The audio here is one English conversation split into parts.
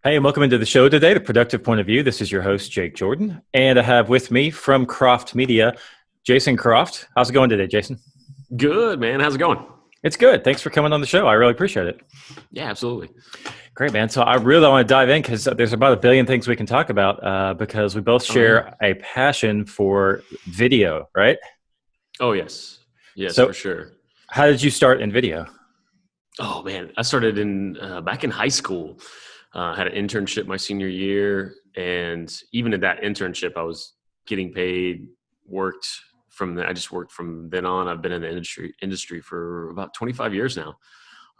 Hey, and welcome into the show today, The Productive Point of View. This is your host, Jake Jordan, and I have with me from Croft Media, Jason Croft. How's it going today, Jason? Good, man. How's it going? It's good. Thanks for coming on the show. I really appreciate it. Yeah, absolutely. Great, man. So I really want to dive in because there's about a billion things we can talk about because we both Oh, yeah. share a passion for video, right? Oh, yes. Yes, So for sure. how did you start in video? Oh, man. I started back in high school. Had an internship my senior year. And even in that internship, I was getting paid, I just worked from then on. I've been in the industry for about 25 years now.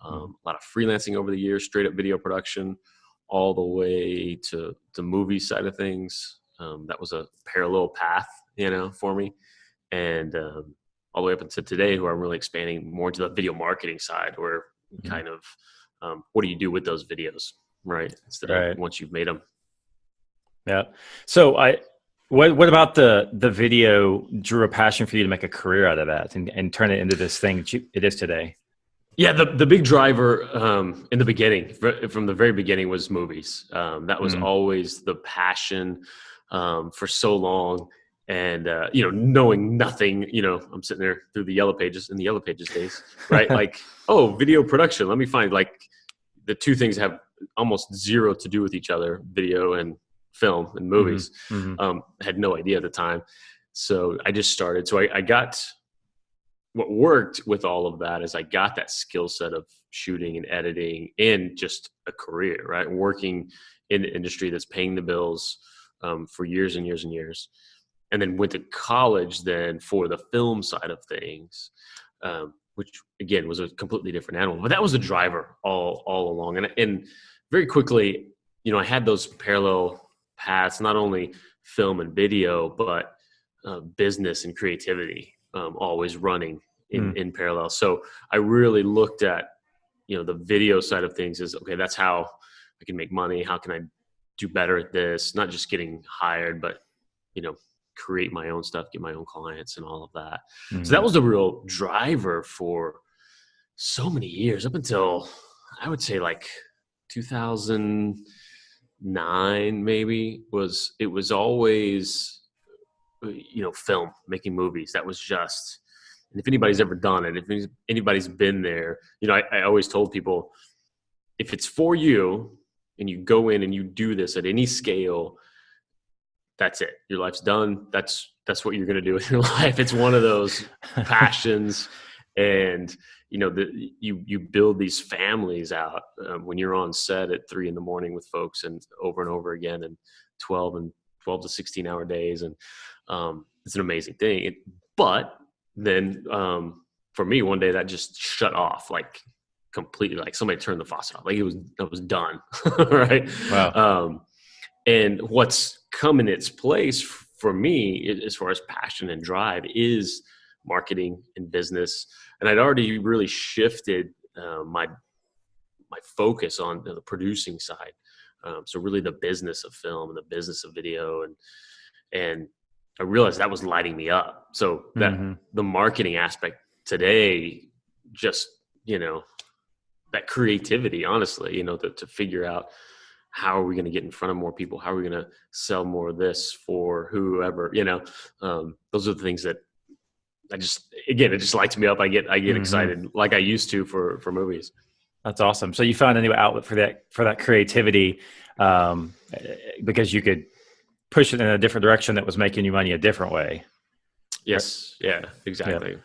A lot of freelancing over the years, straight up video production, all the way to the movie side of things. That was a parallel path, for me. And all the way up until today, where I'm really expanding more to the video marketing side, where Mhm. kind of what do you do with those videos, right? Instead of Right. once you've made them. Yeah. So what about the video drew a passion for you to make a career out of that and turn it into this thing that it is today? Yeah, the big driver in the beginning, from the very beginning, was movies. That was Mm. always the passion for so long. And knowing nothing, I'm sitting there through the Yellow Pages in the Yellow Pages days, right? Like, oh, video production. Let me find, like, the two things have almost zero to do with each other: video and film and Hmm. movies. Hmm. Had no idea at the time, so I just started. So I got what worked with all of that is I got that skill set of shooting and editing and just a career, right? Working in the industry that's paying the bills for years and years and years. And then went to college then for the film side of things, which again was a completely different animal. But that was the driver all along. And very quickly, I had those parallel paths, not only film and video, but business and creativity always running Mm. in parallel. So I really looked at, the video side of things is, okay, that's how I can make money. How can I do better at this? Not just getting hired, but, create my own stuff, get my own clients and all of that. So that Hmm. was the real driver for so many years, up until I would say like 2009, maybe. It was always, film, making movies. That was just, and if anybody's ever done it, if anybody's been there, I always told people, if it's for you and you go in and you do this at any scale, that's it. Your life's done. That's what you're going to do with your life. It's one of those passions. And, you build these families out when you're on set at 3 a.m. with folks and over again, and 12 to 16-hour days. And it's an amazing thing. But then for me, one day that just shut off, like, completely. Like, somebody turned the faucet off. Like, it was done. Right. Wow. And what's come in its place for me, as far as passion and drive, is marketing and business. And I'd already really shifted my focus on the producing side. So really the business of film and the business of video, and I realized that was lighting me up. So that Hmm. the marketing aspect today, just, that creativity, honestly, to figure out, how are we going to get in front of more people? How are we going to sell more of this for whoever, those are the things that it just lights me up. I get Hmm. excited like I used to for movies. That's awesome. So you found a new outlet for that creativity um, because you could push it in a different direction that was making you money a different way. Right? Yes. Yeah, Yeah. exactly.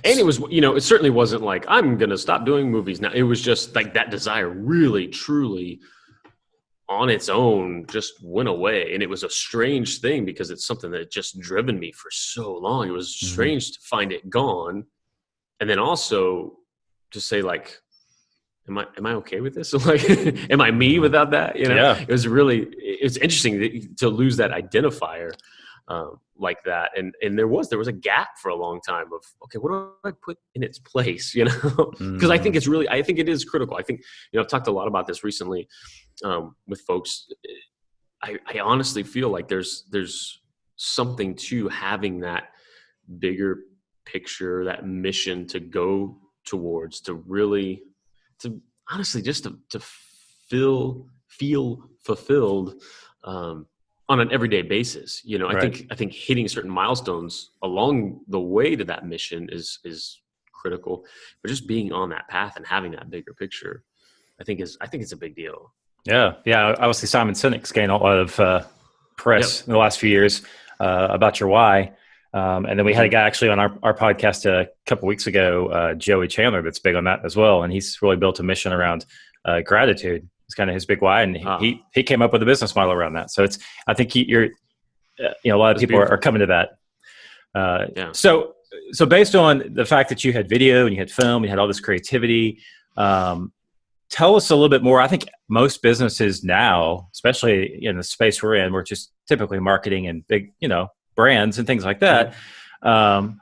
And it was, it certainly wasn't like, I'm going to stop doing movies now. It was just like that desire really, truly, on its own, just went away. And it was a strange thing, because it's something that had just driven me for so long. It was Hmm. strange to find it gone. And then also to say, like, am I okay with this? Like, am I me Hmm. without that? Yeah. It's interesting to lose that identifier like that. And there was a gap for a long time of, okay, what do I put in its place? Because Hmm. I think it is critical. I think, I've talked a lot about this recently with folks. I honestly feel like there's something to having that bigger picture, that mission to go towards, to really, to honestly, just to feel fulfilled on an everyday basis. You know, I think hitting certain milestones along the way to that mission is critical, but just being on that path and having that bigger picture, I think it's a big deal. Yeah. Obviously, Simon Sinek's gained a lot of press in the last few years about your why. And then we had a guy actually on our podcast a couple weeks ago, Joey Chandler, that's big on that as well. And he's really built a mission around gratitude. It's kind of his big why, and he came up with a business model around that. So I think you're a lot of people are coming to that. So based on the fact that you had video and you had film, you had all this creativity, tell us a little bit more. I think most businesses now, especially in the space we're in, we're just typically marketing and big, brands and things like that. And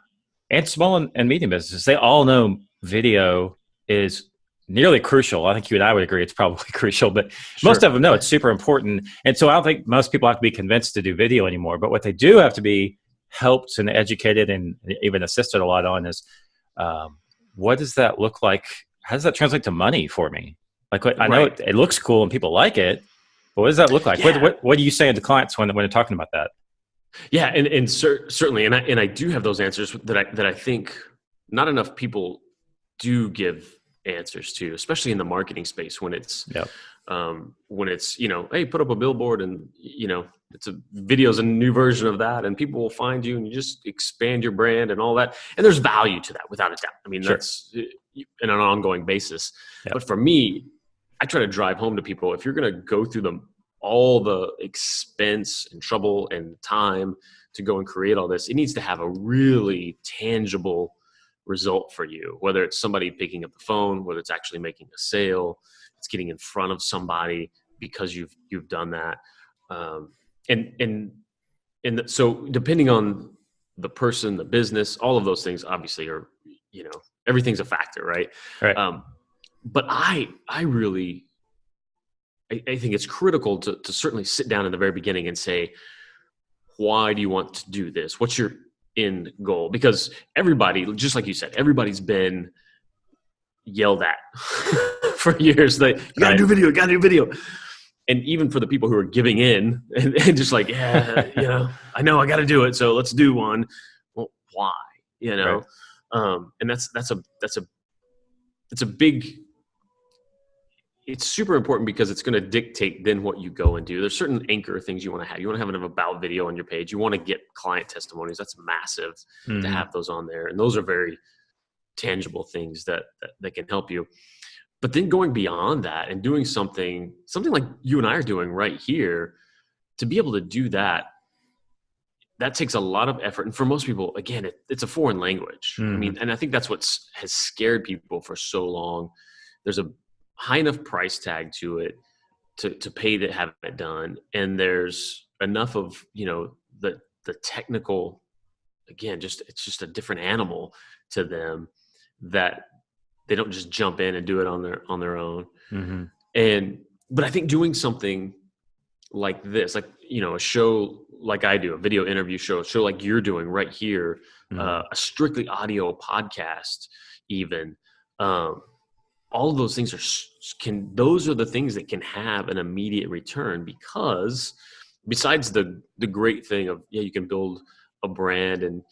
small and medium businesses, they all know video is nearly crucial. I think you and I would agree it's probably crucial, but most of them know it's super important. And so I don't think most people have to be convinced to do video anymore, but what they do have to be helped and educated and even assisted a lot on is, what does that look like? How does that translate to money for me? Like, I know it looks cool and people like it, but what does that look like? Yeah. What do you say to clients when they're talking about that? Yeah. And certainly. And I do have those answers that I think not enough people do give answers to, especially in the marketing space when it's, hey, put up a billboard and, video's a new version of that and people will find you and you just expand your brand and all that. And there's value to that without a doubt. I mean, that's in an ongoing basis. But for me, I try to drive home to people, if you're going to go through all the expense and trouble and time to go and create all this, it needs to have a really tangible result for you, whether it's somebody picking up the phone, whether it's actually making a sale, it's getting in front of somebody because you've done that. So depending on the person, the business, all of those things obviously are, everything's a factor, right? But I think it's critical to certainly sit down in the very beginning and say, why do you want to do this? What's your end goal? Because everybody, just like you said, everybody's been yelled at for years. Like, you gotta do video. And even for the people who are giving in and just like, I know I gotta do it, so let's do one. Well, why? And it's super important because it's going to dictate then what you go and do. There's certain anchor things you want to have. You want to have an about video on your page. You want to get client testimonies. That's massive to have those on there. And those are very tangible things that can help you. But then going beyond that and doing something like you and I are doing right here, to be able to do that takes a lot of effort. And for most people, again, it's a foreign language. I mean, and I think that's what has scared people for so long. There's a high enough price tag to it to pay to have it done. And there's enough of, the technical, again, it's just a different animal to them that they don't just jump in and do it on their own. But I think doing something like this, like, a show like I do, a video interview show like you're doing right here, a strictly audio podcast, even, all of those things those are the things that can have an immediate return, because besides the great thing of, you can build a brand and,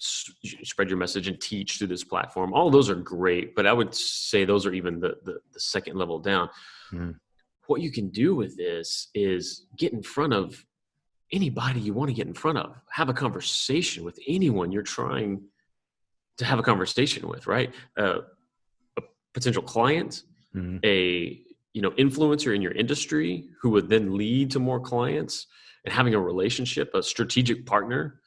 spread your message and teach through this platform. All of those are great, but I would say those are even the second level down. What you can do with this is get in front of anybody you want to get in front of, have a conversation with anyone you're trying to have a conversation with, right? Potential client, a influencer in your industry who would then lead to more clients, and having a relationship, a strategic partner,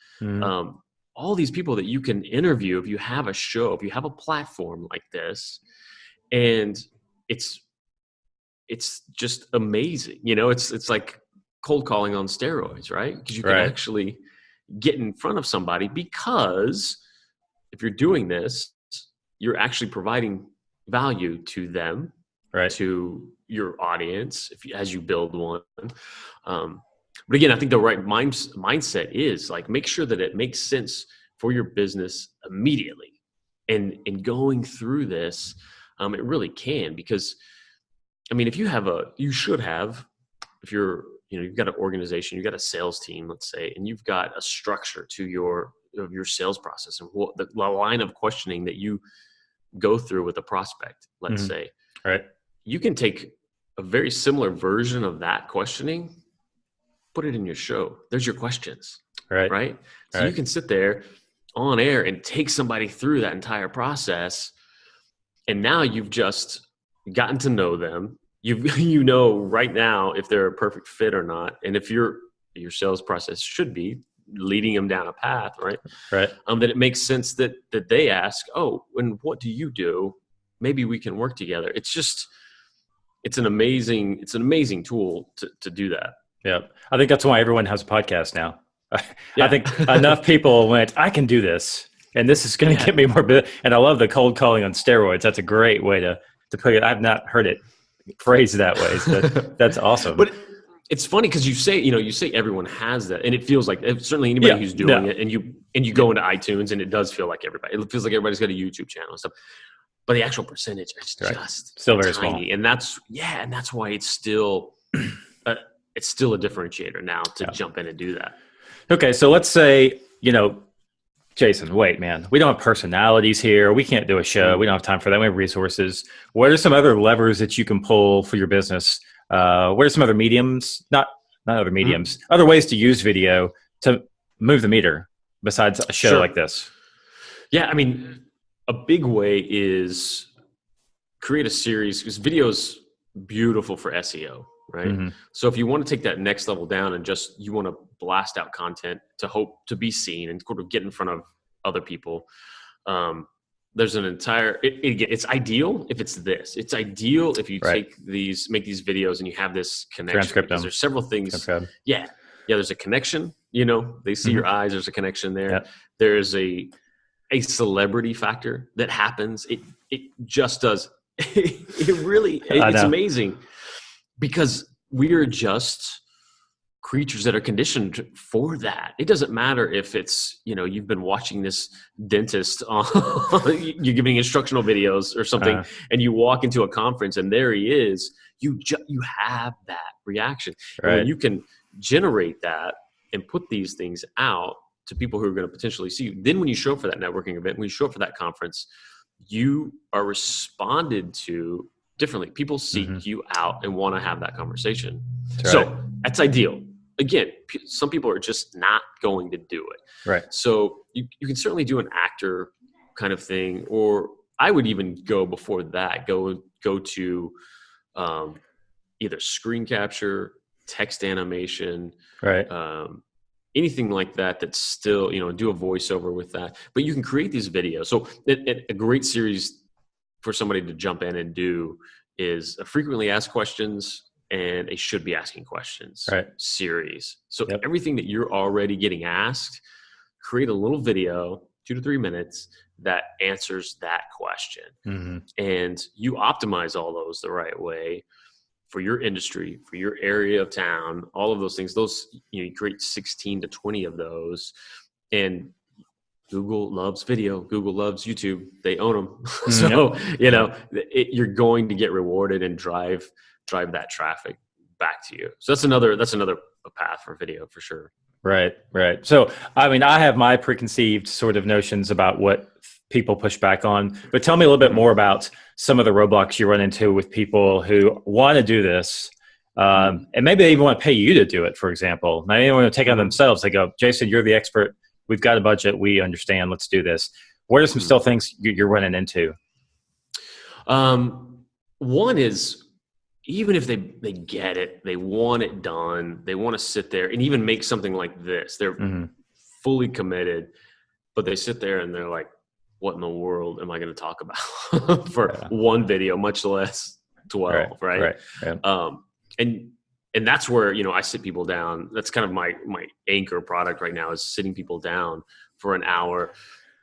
all these people that you can interview if you have a show, if you have a platform like this. And it's just amazing. It's like cold calling on steroids, right? Because you can actually get in front of somebody, because if you're doing this, you're actually providing value to them, to your audience, as you build one. But again, I think the right mindset is like, make sure that it makes sense for your business immediately. And going through this, it really can, because I mean, you should have, if you're, you've got an organization, you've got a sales team, let's say, and you've got a structure to your sales process and what the line of questioning that you go through with a prospect, let's say, right? You can take a very similar version of that questioning, put it in your show. There's your questions, right? So you can sit there on air and take somebody through that entire process. And now you've just gotten to know them. You know right now if they're a perfect fit or not. And if your sales process should be leading them down a path, right? That it makes sense that they ask, oh, and what do you do? Maybe we can work together. It's an amazing tool to do that. Yeah. I think that's why everyone has a podcast now. I think enough people went, I can do this, and this is going to get me more business. And I love the cold calling on steroids. That's a great way to put it. I've not heard it phrased that way. So that's awesome. But it's funny because you say everyone has that, and it feels like certainly anybody who's doing it, and you go into iTunes, and it does feel like everybody. It feels like everybody's got a YouTube channel and stuff. But the actual percentage is just still very tiny, small. And that's why it's still a differentiator now to jump in and do that. Okay, so let's say, Jason, wait, man, we don't have personalities here. We can't do a show. We don't have time for that. We have resources. What are some other levers that you can pull for your business? What are some other mediums, not other mediums, other ways to use video to move the meter besides a show like this? Yeah, I mean, a big way is create a series, because video is beautiful for SEO, right? Mm-hmm. So if you want to take that next level down and you want to blast out content to hope to be seen and sort of get in front of other people, there's an entire, it's ideal if it's this. It's ideal if you make these videos and you have this connection. Transcript them. There's several things. Yeah, there's a connection, they see your eyes, there's a connection there. Yep. There's a celebrity factor that happens. It just does. It's amazing, because we are just creatures that are conditioned for that. It doesn't matter if it's, you've been watching this dentist you're giving instructional videos or something, and you walk into a conference and there he is, you have that reaction. And when you can generate that and put these things out to people who are going to potentially see you, then when you show up for that networking event, when you show up for that conference, you are responded to differently. People seek you out and want to have that conversation. So that's ideal. Again, some people are just not going to do it. Right. So you can certainly do an actor kind of thing, or I would even go before that, go to either screen capture, text animation, anything like that. That's still, do a voiceover with that. But you can create these videos. So a great series for somebody to jump in and do is a frequently asked questions and a should be asking questions series. So everything that you're already getting asked, create a little video, 2 to 3 minutes, that answers that question. Mm-hmm. And you optimize all those the right way for your industry, for your area of town, all of those things. Those, you create 16 to 20 of those, and Google loves video. Google loves YouTube. They own them. So, you're going to get rewarded and drive that traffic back to you. So that's another path for video for sure. Right. So, I mean, I have my preconceived sort of notions about what people push back on, but tell me a little bit more about some of the roadblocks you run into with people who want to do this. And maybe they even want to pay you to do it, for example. Maybe they want to take it on themselves. They go, Jason, you're the expert. We've got a budget. We understand. Let's do this. What are some still things you're running into? One is, even if they get it, they want it done, they want to sit there and even make something like this. They're fully committed, but they sit there and they're like, what in the world am I going to talk about for one video, much less 12, right? And that's where, I sit people down. That's kind of my anchor product right now, is sitting people down for an hour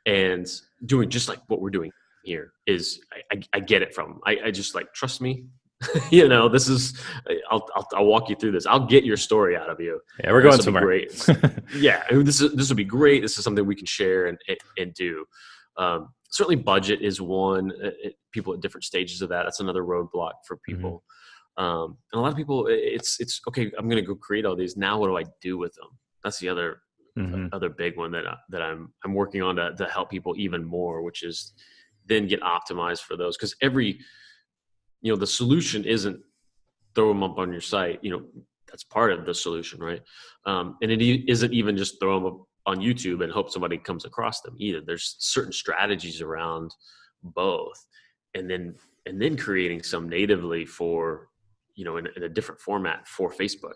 and doing just like what we're doing here. Is I get it from, I just like, trust me, this is, I'll walk you through this. I'll get your story out of you. Yeah, we're going somewhere. Great. This will be great. This is something we can share and do. Certainly budget is one. People at different stages of that. That's another roadblock for people. And a lot of people, it's okay. I'm going to go create all these. Now, what do I do with them? That's the other big one that I'm working on to help people even more, which is then get optimized for those. Because the solution isn't throw them up on your site. That's part of the solution, right? And it isn't even just throw them up on YouTube and hope somebody comes across them either. There's certain strategies around both, and then creating some natively for, in a different format for Facebook,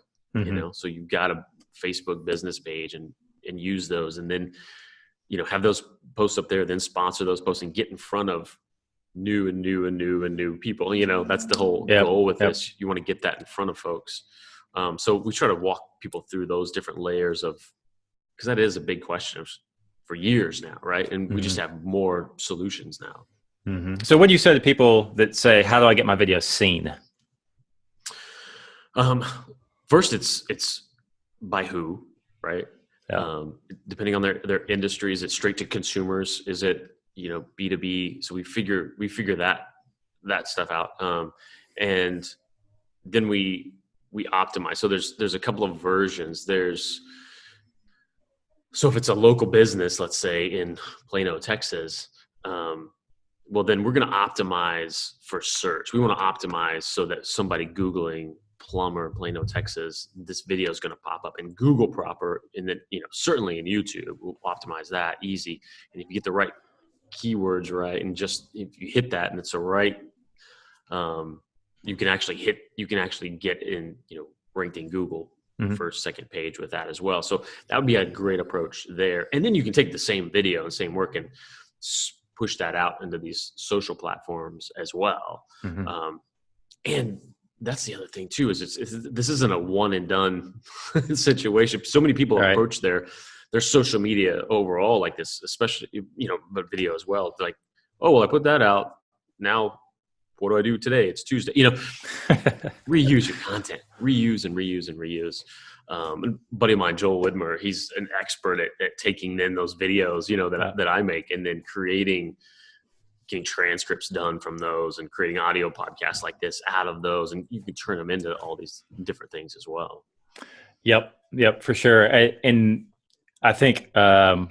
so you've got a Facebook business page and use those, and then, have those posts up there, then sponsor those posts and get in front of new people. That's the whole goal with this. You want to get that in front of folks. So we try to walk people through those different layers because that is a big question for years now, right? And we just have more solutions now. So what do you say to people that say, how do I get my videos seen? First, it's by who, right? Yeah. Depending on their industry, is it straight to consumers? Is it, B2B? So we figure that stuff out. And then we optimize. So there's a couple of versions. So if it's a local business, let's say in Plano, Texas, well, then we're going to optimize for search. We want to optimize so that somebody Googling plumber, Plano, Texas, this video is going to pop up in Google proper. And then, certainly in YouTube, we'll optimize that easy. And if you get the right keywords right, and just if you hit that and it's the right, you can actually get in, ranked in Google first, second page with that as well. So that would be a great approach there. And then you can take the same video and same work and push that out into these social platforms as well. And that's the other thing too, is this isn't a one and done situation. So many people approach their social media overall like this, especially, but video as well. Like, oh, well, I put that out. Now, what do I do today? It's Tuesday. Reuse your content, reuse and reuse and reuse. A buddy of mine, Joel Widmer, he's an expert at taking in those videos, that I make, and then getting transcripts done from those and creating audio podcasts like this out of those. And you can turn them into all these different things as well. Yep, for sure. And I think, a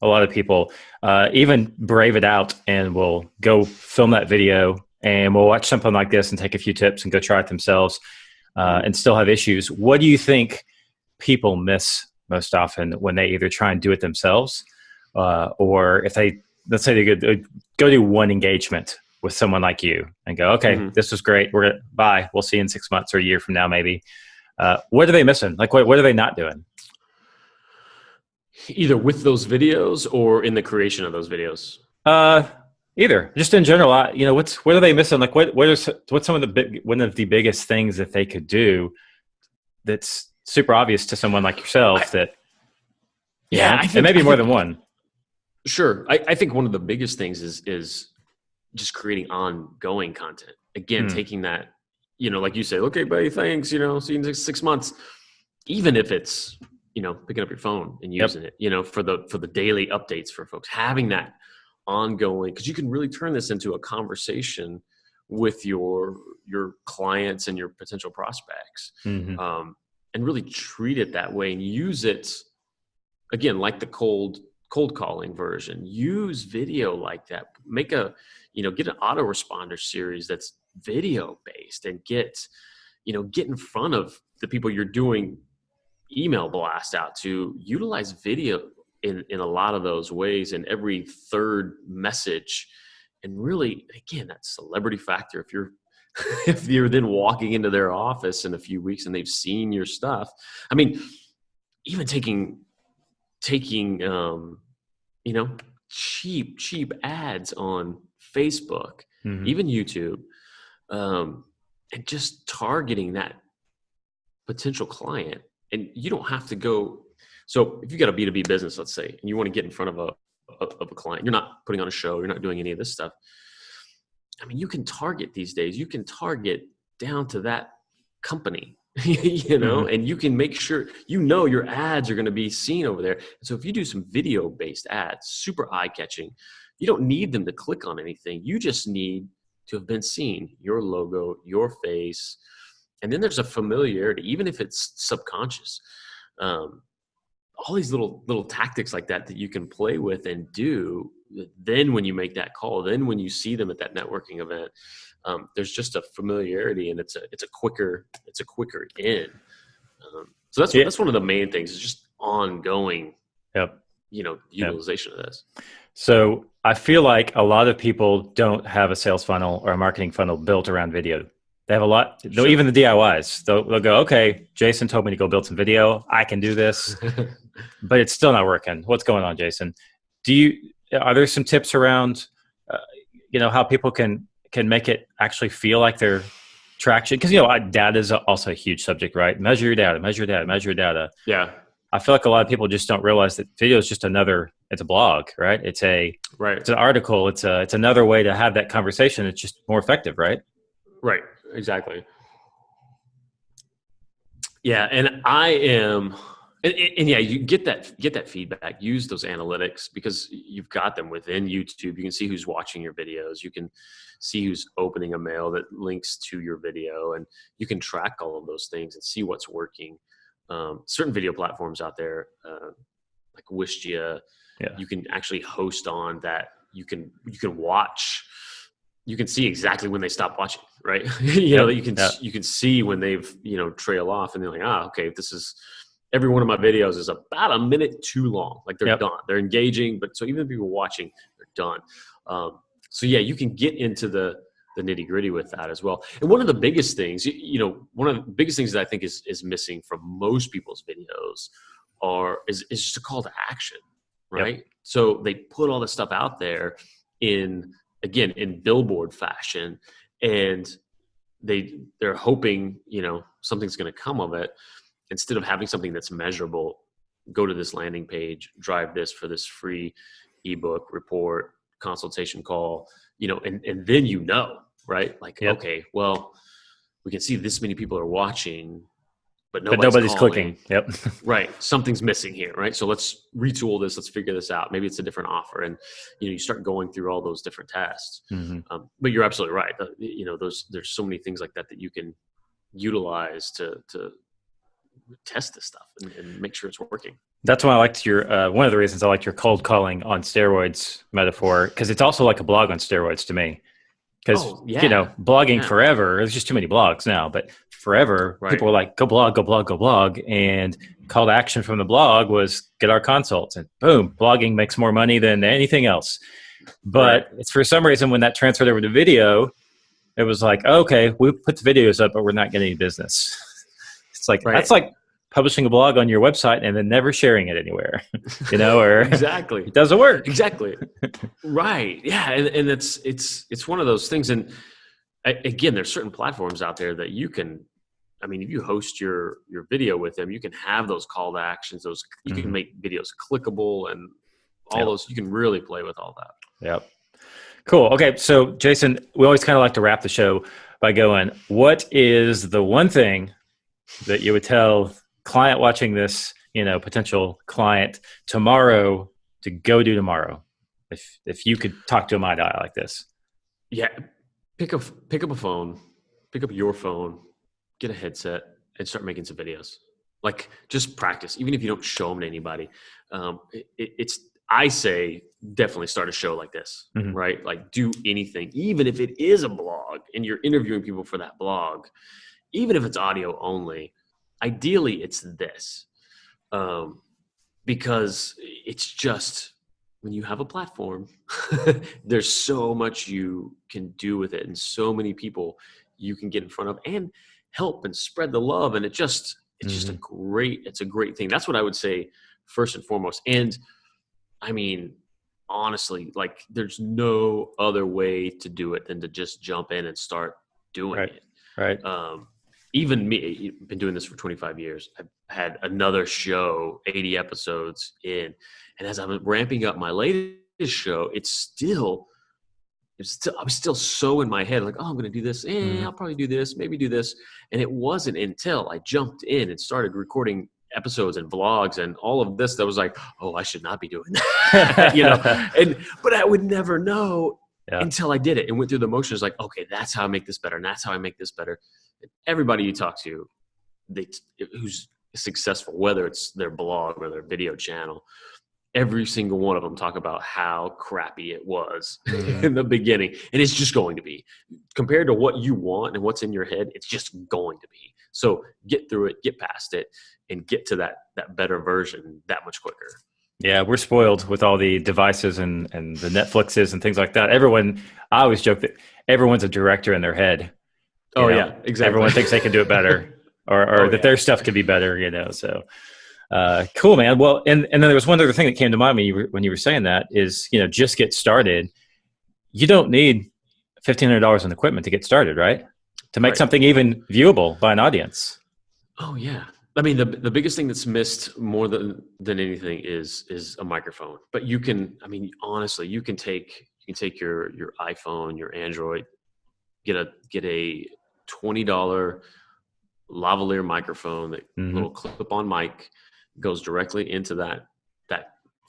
lot of people even brave it out and will go film that video and we'll watch something like this and take a few tips and go try it themselves and still have issues. What do you think people miss most often when they either try and do it themselves or if let's say they go do one engagement with someone like you and go, okay, this was great. Bye. We'll see you in 6 months or a year from now, maybe. What are they missing? Like, what are they not doing? Either with those videos or in the creation of those videos? Either. Just in general, what are they missing? Like, what's one of the biggest things that they could do that's super obvious to someone like yourself and maybe more than one. Sure. I think one of the biggest things is just creating ongoing content. Again, taking that, like you say, okay, buddy, thanks, see you in 6 months. Even if it's, picking up your phone and using it, for the daily updates for folks, having that ongoing, because you can really turn this into a conversation with your clients and your potential prospects, and really treat it that way and use it again, like the cold calling version. Use video like that. Make get an autoresponder series that's video based and get in front of the people you're doing email blast out to. Utilize video in a lot of those ways in every third message. And really, again, that celebrity factor, if you're then walking into their office in a few weeks and they've seen your stuff, I mean, even taking cheap ads on Facebook, even YouTube, and just targeting that potential client. And you don't have to go. So if you got a B2B business, let's say, and you want to get in front of a client, you're not putting on a show, you're not doing any of this stuff. I mean, you can target these days. You can target down to that company, and you can make sure your ads are going to be seen over there. And so if you do some video-based ads, super eye-catching, you don't need them to click on anything. You just need to have been seen, your logo, your face. And then there's a familiarity, even if it's subconscious. All these little tactics like that you can play with and do. Then when you make that call, then when you see them at that networking event, there's just a familiarity, and it's a quicker in. So that's one of the main things, is just ongoing, utilization of this. So I feel like a lot of people don't have a sales funnel or a marketing funnel built around video. They have a lot, sure. Even the DIYs, they'll go, okay, Jason told me to go build some video. I can do this, but it's still not working. What's going on, Jason? Are there some tips around, how people can make it actually feel like they're traction? Because, data is also a huge subject, right? Measure your data. Yeah. I feel like a lot of people just don't realize that video is just it's a blog, right? It's an article. It's another way to have that conversation. It's just more effective, right? Right. Exactly. Yeah. And I am, and yeah, you get that feedback, use those analytics, because you've got them within YouTube. You can see who's watching your videos. You can see who's opening a mail that links to your video, and you can track all of those things and see what's working. Certain video platforms out there, like Wistia, you can actually host on that. You can watch. You can see exactly when they stop watching, right? You can see when they've, trail off, and they're like, okay, this is, every one of my videos is about a minute too long. Like they're done. They're engaging, but so even if people are watching, they're done. So yeah, you can get into the nitty gritty with that as well. And one of the biggest things, that I think is missing from most people's videos is just a call to action, right? Yep. So they put all this stuff out there in billboard fashion, and they're hoping, something's going to come of it, instead of having something that's measurable. Go to this landing page, drive this for this free ebook, report, consultation call, and then, right? Like, okay, well, we can see this many people are watching, but nobody's clicking. Yep. Right. Something's missing here. Right. So let's retool this. Let's figure this out. Maybe it's a different offer. And, you start going through all those different tests. Mm-hmm. But you're absolutely right. There's so many things like that you can utilize to test this stuff and make sure it's working. That's why I liked your, one of the reasons I liked your cold calling on steroids metaphor, because it's also like a blog on steroids to me. Because, blogging forever, there's just too many blogs now, but forever, people were like, go blog. And call to action from the blog was get our consults, and boom, blogging makes more money than anything else. But it's for some reason, when that transferred over to video, it was like, okay, we put the videos up, but we're not getting any business. It's like, that's like publishing a blog on your website and then never sharing it anywhere, or exactly, it doesn't work. Exactly. Right. Yeah. And it's one of those things. And again, there's certain platforms out there that you can, if you host your video with them, you can have those call to actions, you can make videos clickable, and all those, you can really play with all that. Yep. Cool. Okay. So Jason, we always kind of like to wrap the show by going, what is the one thing that you would tell client watching this, potential client tomorrow to go do tomorrow, if you could talk to them eye to eye like this? Yeah, pick up a phone, pick up your phone, get a headset, and start making some videos. Like, just practice, even if you don't show them to anybody. I say definitely start a show like this, right? Like, do anything, even if it is a blog and you're interviewing people for that blog, even if it's audio only. Ideally, it's this, because it's just, when you have a platform, there's so much you can do with it, and so many people you can get in front of and help and spread the love. And it's just a great thing. That's what I would say first and foremost. And honestly, like, there's no other way to do it than to just jump in and start doing it. Right. Even me, I've been doing this for 25 years. I've had another show, 80 episodes in. And as I'm ramping up my latest show, I'm still so in my head, like, oh, I'm going to do this. I'll probably do this, maybe do this. And it wasn't until I jumped in and started recording episodes and vlogs and all of this that was like, oh, I should not be doing that, but I would never know Yeah. Until I did it and went through the motions like, okay, that's how I make this better. And that's how I make this better. And everybody you talk to, who's successful, whether it's their blog or their video channel, every single one of them talk about how crappy it was in the beginning. And it's just going to be compared to what you want and what's in your head. It's just going to be. So get through it, get past it, and get to that better version that much quicker. Yeah, we're spoiled with all the devices and the Netflixes and things like that. I always joke that everyone's a director in their head. Oh, yeah, exactly. Everyone thinks they can do it better or that their stuff could be better, so. Cool, man. Well, and then there was one other thing that came to mind when you were saying that is, just get started. You don't need $1,500 in equipment to get started, right? To make something even viewable by an audience. Oh yeah. I mean, the biggest thing that's missed more than anything is a microphone. But honestly, you can take your iPhone, your Android, get a $20 lavalier microphone, that little clip-on mic, goes directly into that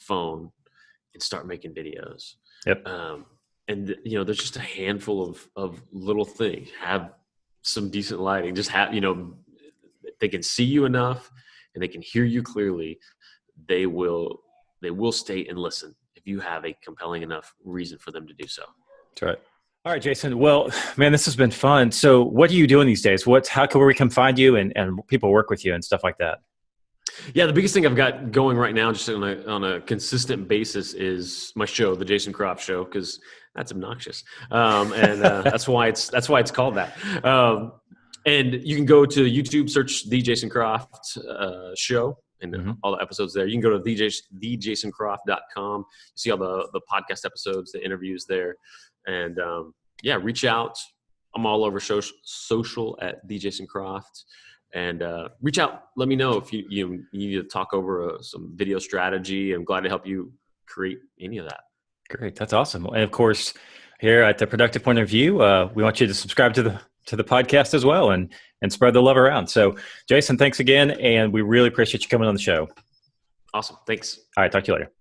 phone, and start making videos. Yep. And there's just a handful of little things. Have some decent lighting. Just have, they can see you enough and they can hear you clearly. They will stay and listen if you have a compelling enough reason for them to do so. That's right. All right, Jason. Well, man, this has been fun. So what are you doing these days? How can we come find you and people work with you and stuff like that? Yeah, the biggest thing I've got going right now, just on a consistent basis, is my show, the Jason Croft Show, because that's obnoxious, and that's why it's called that. And you can go to YouTube, search the Jason Croft Show, and all the episodes there. You can go to thejasоncroft.com. See all the podcast episodes, the interviews there, and reach out. I'm all over social at the Jason Croft. And reach out. Let me know if you need to talk over some video strategy. I'm glad to help you create any of that. Great, that's awesome. And of course, here at the Productive Point of View, we want you to subscribe to the podcast as well and spread the love around. So, Jason, thanks again, and we really appreciate you coming on the show. Awesome. Thanks. All right, talk to you later.